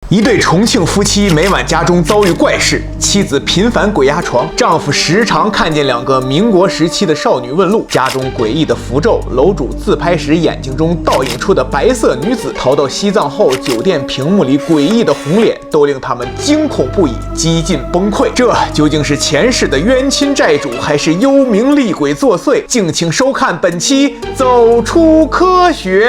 一对重庆夫妻每晚家中遭遇怪事，妻子频繁鬼压床，丈夫时常看见两个民国时期的少女问路，家中诡异的符咒，楼主自拍时眼睛中倒映出的白色女子，逃到西藏后酒店屏幕里诡异的红脸，都令他们惊恐不已，几近崩溃。这究竟是前世的冤亲债主，还是幽冥厉鬼作祟？敬请收看本期《走出科学》。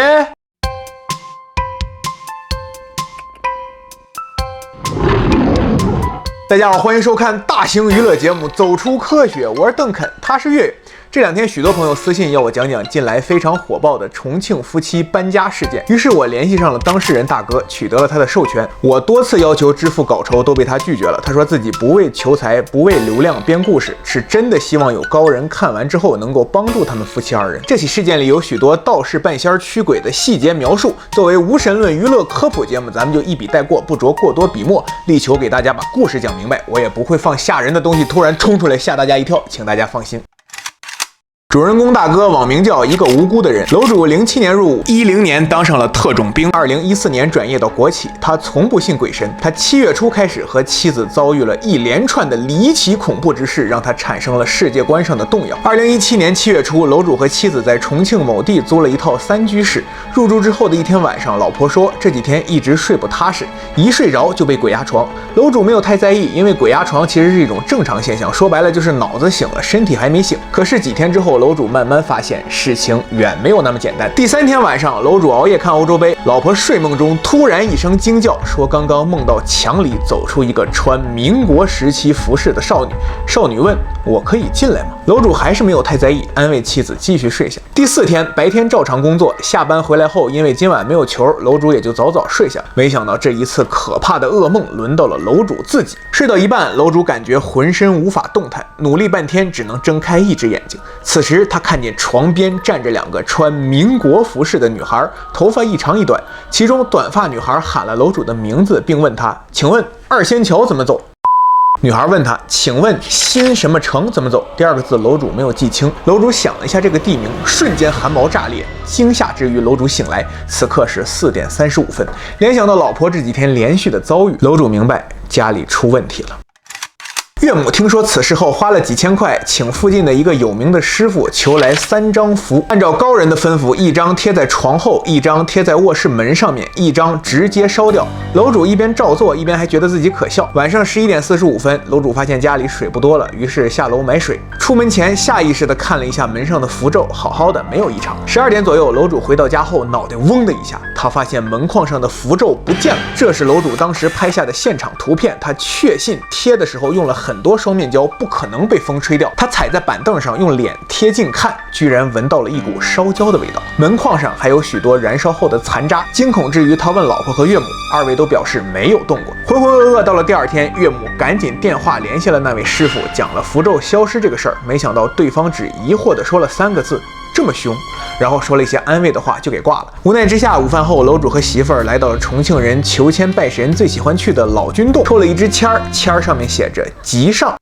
大家好，欢迎收看大型娱乐节目《走出科学》，我是邓肯，他是月月。这两天许多朋友私信要我讲讲近来非常火爆的重庆夫妻搬家事件，于是我联系上了当事人大哥，取得了他的授权。我多次要求支付稿酬都被他拒绝了，他说自己不为求财，不为流量编故事，是真的希望有高人看完之后能够帮助他们夫妻二人。这起事件里有许多道士半仙驱鬼的细节描述，作为无神论娱乐科普节目，咱们就一笔带过，不着过多笔墨，力求给大家把故事讲明白。我也不会放吓人的东西突然冲出来吓大家一跳，请大家放心。主人公大哥网名叫一个无辜的人，楼主07年入伍，10年当上了特种兵，2014年转业到国企。他从不信鬼神，他7月初开始和妻子遭遇了一连串的离奇恐怖之事，让他产生了世界观上的动摇。2017年7月初，楼主和妻子在重庆某地租了一套3居室。入住之后的一天晚上，老婆说这几天一直睡不踏实，一睡着就被鬼压床。楼主没有太在意，因为鬼压床其实是一种正常现象，说白了就是脑子醒了，身体还没醒。可是几天之后，楼主慢慢发现事情远没有那么简单。第3天晚上，楼主熬夜看欧洲杯，老婆睡梦中突然一声惊叫，说刚刚梦到墙里走出一个穿民国时期服饰的少女。少女问：“我可以进来吗？”楼主还是没有太在意，安慰妻子继续睡下。第4天，白天照常工作，下班回来后，因为今晚没有球，楼主也就早早睡下。没想到这一次可怕的噩梦轮到了楼主自己。睡到一半，楼主感觉浑身无法动弹，努力半天只能睁开一只眼睛。此时他看见床边站着2个穿民国服饰的女孩，头发一长一短，其中短发女孩喊了楼主的名字，并问他：“请问二仙桥怎么走？”女孩问他：“请问新什么城怎么走？”第2个字楼主没有记清。楼主想了一下这个地名，瞬间汗毛炸裂，惊吓之余，楼主醒来，此刻是4点35分。联想到老婆这几天连续的遭遇，楼主明白家里出问题了。岳母听说此事后，花了几千块，请附近的一个有名的师傅求来3张符，按照高人的吩咐，1张贴在床后，1张贴在卧室门上面，1张直接烧掉。楼主一边照做，一边还觉得自己可笑。晚上11点45分，楼主发现家里水不多了，于是下楼买水。出门前下意识地看了一下门上的符咒，好好的，没有异常。12点左右，楼主回到家后，脑袋嗡的一下，他发现门框上的符咒不见了。这是楼主当时拍下的现场图片，他确信贴的时候用了很多双面胶，不可能被风吹掉。他踩在板凳上，用脸贴近看，居然闻到了一股烧焦的味道。门框上还有许多燃烧后的残渣。惊恐之余，他问老婆和岳母，2位都表示没有动过。浑浑噩噩到了第2天，岳母赶紧电话联系了那位师傅，讲了符咒消失这个事儿。没想到对方只疑惑地说了3个字：“这么凶”，然后说了一些安慰的话就给挂了。无奈之下，午饭后，楼主和媳妇儿来到了重庆人求签拜神最喜欢去的老君洞，抽了一支签儿，签儿上面写着吉上。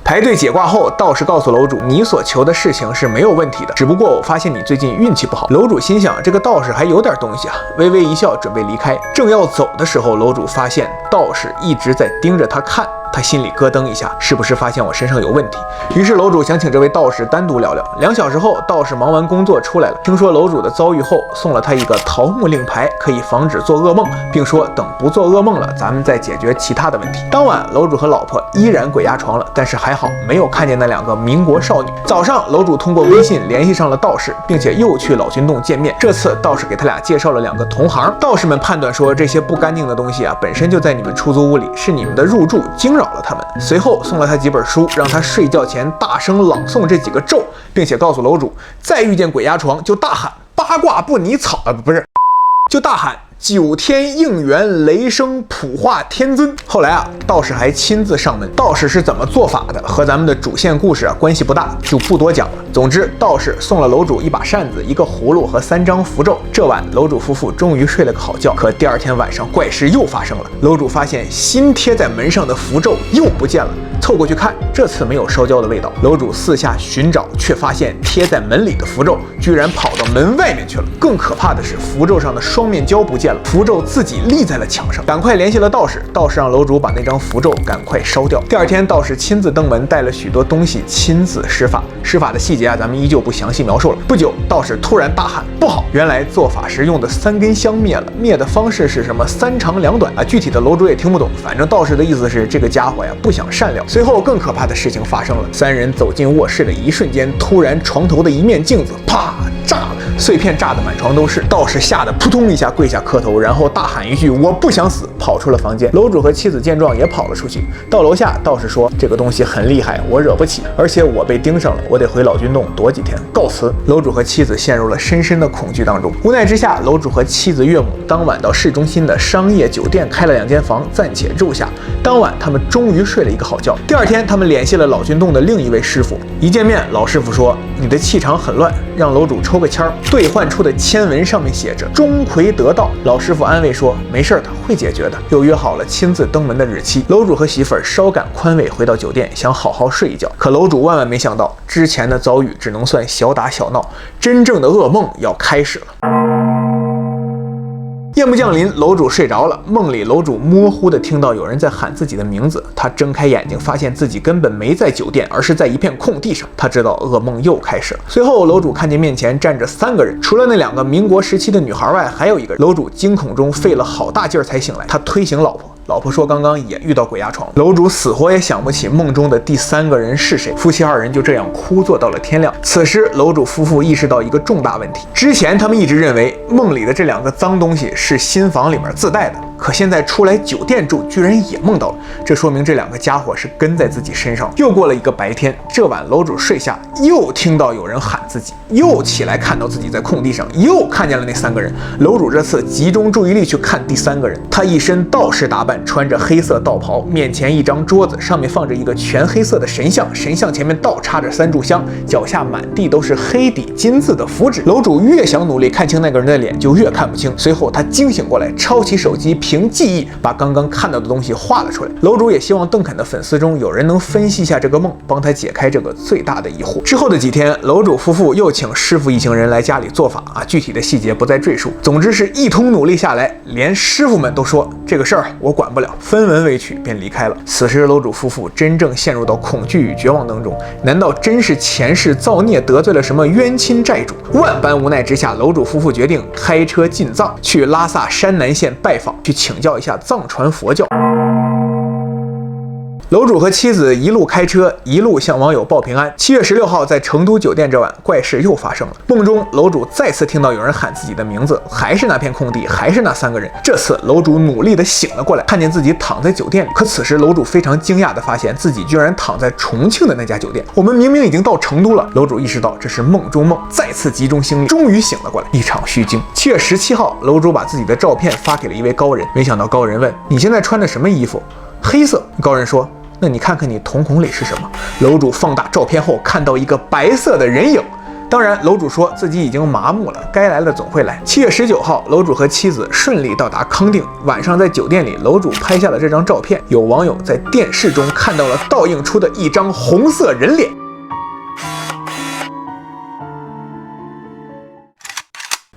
排队解卦后，道士告诉楼主，你所求的事情是没有问题的，只不过我发现你最近运气不好。楼主心想，这个道士还有点东西啊，微微一笑，准备离开。正要走的时候，楼主发现道士一直在盯着他看。他心里咯噔一下，是不是发现我身上有问题？于是楼主想请这位道士单独聊聊。2小时后，道士忙完工作出来了，听说楼主的遭遇后，送了他一个桃木令牌，可以防止做噩梦，并说等不做噩梦了，咱们再解决其他的问题。当晚，楼主和老婆依然鬼压床了，但是还好没有看见那2个民国少女。早上，楼主通过微信联系上了道士，并且又去老君洞见面。这次道士给他俩介绍了2个同行。道士们判断说，这些不干净的东西啊，本身就在你们出租屋里，是你们的入住惊扰了他们。随后送了他几本书，让他睡觉前大声朗诵这几个咒，并且告诉楼主，再遇见鬼压床就大喊八卦不拟草就大喊9天应元雷声普化天尊。后来道士还亲自上门。道士是怎么做法的，和咱们的主线故事关系不大，就不多讲了。总之，道士送了楼主一把扇子、一个葫芦和3张符咒。这晚，楼主夫妇终于睡了个好觉。可第2天晚上，怪事又发生了。楼主发现新贴在门上的符咒又不见了。凑过去看，这次没有烧焦的味道。楼主四下寻找，却发现贴在门里的符咒居然跑到门外面去了。更可怕的是，符咒上的双面胶不见了，符咒自己立在了墙上。赶快联系了道士，道士让楼主把那张符咒赶快烧掉。第二天，道士亲自登门，带了许多东西，亲自施法。施法的细节咱们依旧不详细描述了。不久，道士突然大喊：“不好！”原来做法时用的3根香灭了，灭的方式是什么？3长2短啊，具体的楼主也听不懂。反正道士的意思是这个家伙呀不想善了。随后更可怕的事情发生了，3人走进卧室的一瞬间，突然床头的一面镜子啪炸了，碎片炸得满床都是。道士吓得扑通一下跪下磕头，然后大喊一句：“我不想死！”跑出了房间。楼主和妻子见状也跑了出去。到楼下，道士说：“这个东西很厉害，我惹不起，而且我被盯上了，我得回老君洞躲几天，告辞。”楼主和妻子陷入了深深的恐惧当中。无奈之下，楼主和妻子岳母当晚到市中心的商业酒店开了2间房，暂且住下。当晚他们终于睡了一个好觉。第二天，他们联系了老君洞的另一位师傅。一见面，老师傅说：“你的气场很乱，让楼主抽个签儿。”兑换出的签文上面写着“钟馗得道”。老师傅安慰说：“没事的，会解决的。”又约好了亲自登门的日期。楼主和媳妇儿稍感宽慰，回到酒店想好好睡一觉。可楼主万万没想到，之前的遭遇只能算小打小闹，真正的噩梦要开始了。夜幕降临，楼主睡着了。梦里，楼主模糊地听到有人在喊自己的名字。他睁开眼睛，发现自己根本没在酒店，而是在一片空地上。他知道噩梦又开始了。随后，楼主看见面前站着3个人，除了那2个民国时期的女孩外，还有一个人。楼主惊恐中费了好大劲儿才醒来。他推醒老婆。老婆说刚刚也遇到鬼压床。楼主死活也想不起梦中的第3个人是谁。夫妻2人就这样哭坐到了天亮。此时楼主夫妇意识到一个重大问题，之前他们一直认为梦里的这2个脏东西是新房里面自带的，可现在出来酒店住居然也梦到了，这说明这2个家伙是跟在自己身上。又过了一个白天，这晚楼主睡下，又听到有人喊自己，又起来看到自己在空地上，又看见了那3个人。楼主这次集中注意力去看第3个人，他一身道士打扮，穿着黑色道袍，面前一张桌子，上面放着一个全黑色的神像，神像前面倒插着3炷香，脚下满地都是黑底金字的符纸。楼主越想努力看清那个人的脸，就越看不清。随后他惊醒过来，抄起手机，凭记忆把刚刚看到的东西画了出来。楼主也希望邓肯的粉丝中有人能分析一下这个梦，帮他解开这个最大的疑惑。之后的几天，楼主夫妇又请师傅一行人来家里做法具体的细节不再赘述。总之是一通努力下来，连师傅们都说这个事儿我管不了，分文未取便离开了。此时楼主夫妇真正陷入到恐惧与绝望当中，难道真是前世造孽得罪了什么冤亲债主？万般无奈之下，楼主夫妇决定开车进藏，去拉萨山南县拜访，去请教一下藏传佛教。楼主和妻子一路开车，一路向网友报平安。7月16号，在成都酒店这晚，怪事又发生了。梦中，楼主再次听到有人喊自己的名字，还是那片空地，还是那3个人。这次楼主努力地醒了过来，看见自己躺在酒店里。可此时楼主非常惊讶地发现自己居然躺在重庆的那家酒店。我们明明已经到成都了。楼主意识到这是梦中梦，再次集中心力，终于醒了过来。一场虚惊。7月17号，楼主把自己的照片发给了一位高人，没想到高人问：“你现在穿的什么衣服？”黑色。高人说：“那你看看你瞳孔里是什么？”楼主放大照片后看到一个白色的人影。当然，楼主说自己已经麻木了，该来的总会来。7月19号，楼主和妻子顺利到达康定。晚上在酒店里，楼主拍下了这张照片。有网友在电视中看到了倒映出的一张红色人脸。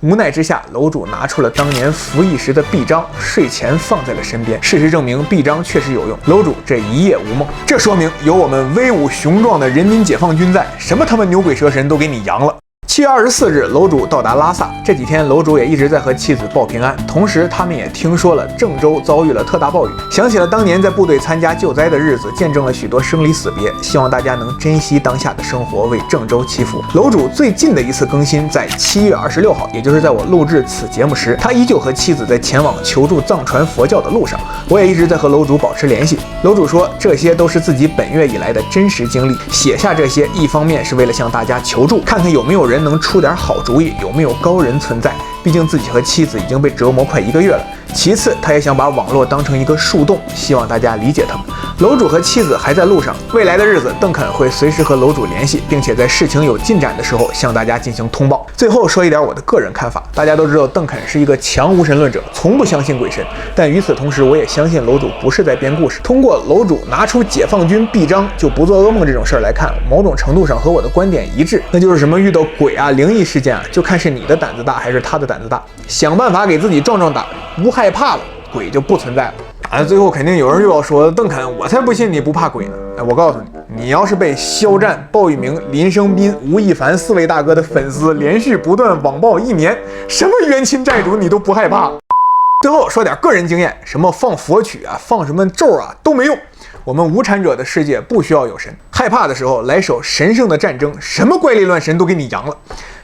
无奈之下，楼主拿出了当年服役时的臂章，睡前放在了身边。事实证明，臂章确实有用，楼主这一夜无梦。这说明有我们威武雄壮的人民解放军在，什么他妈牛鬼蛇神都给你扬了。7月24日，楼主到达拉萨。这几天，楼主也一直在和妻子报平安。同时，他们也听说了郑州遭遇了特大暴雨，想起了当年在部队参加救灾的日子，见证了许多生离死别。希望大家能珍惜当下的生活，为郑州祈福。楼主最近的一次更新在7月26号，也就是在我录制此节目时，他依旧和妻子在前往求助藏传佛教的路上。我也一直在和楼主保持联系。楼主说，这些都是自己本月以来的真实经历，写下这些，一方面是为了向大家求助，看看有没有人能出点好主意，有没有高人存在。毕竟自己和妻子已经被折磨快1个月了。其次，他也想把网络当成一个树洞，希望大家理解他们。楼主和妻子还在路上，未来的日子，邓肯会随时和楼主联系，并且在事情有进展的时候向大家进行通报。最后说一点我的个人看法，大家都知道邓肯是一个强无神论者，从不相信鬼神，但与此同时，我也相信楼主不是在编故事。通过楼主拿出解放军臂章就不做噩梦这种事儿来看，某种程度上和我的观点一致，那就是什么遇到鬼啊、灵异事件啊，就看是你的胆子大还是他的胆子大，想办法给自己壮壮胆，不害怕了，鬼就不存在了。最后肯定有人又要说邓肯，我才不信你不怕鬼呢。我告诉你，你要是被肖战、鲍玉明、林生斌、吴亦凡4位大哥的粉丝连续不断网暴1年，什么冤亲债主你都不害怕。最后说点个人经验，什么放佛曲啊、放什么咒啊都没用。我们无产者的世界不需要有神，害怕的时候来首神圣的战争，什么怪力乱神都给你扬了。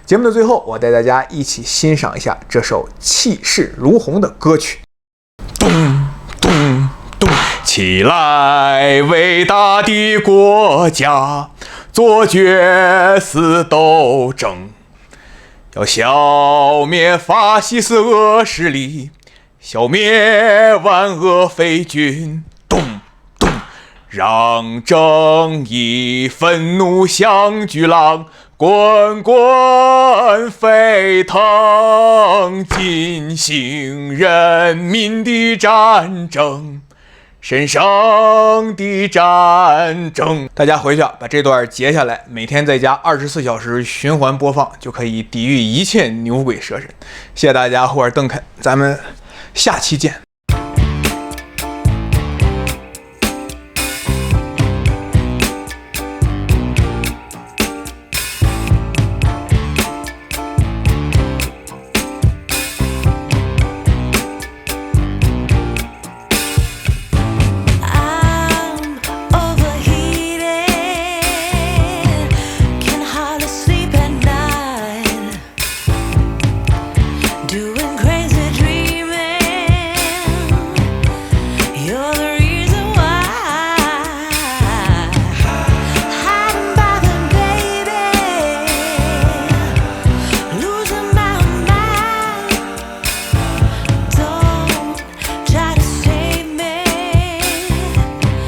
节目的最后，我带大家一起欣赏一下这首气势如虹的歌曲。咚咚咚，起来，伟大的国家，做决死斗争，要消灭法西斯恶势力，消灭万恶匪军。咚咚，让正义愤怒像巨浪，滚滚沸腾，进行人民的战争，神圣的战争。大家回去把这段截下来，每天在家24小时循环播放，就可以抵御一切牛鬼蛇神。谢谢大家，我是邓肯，咱们下期见。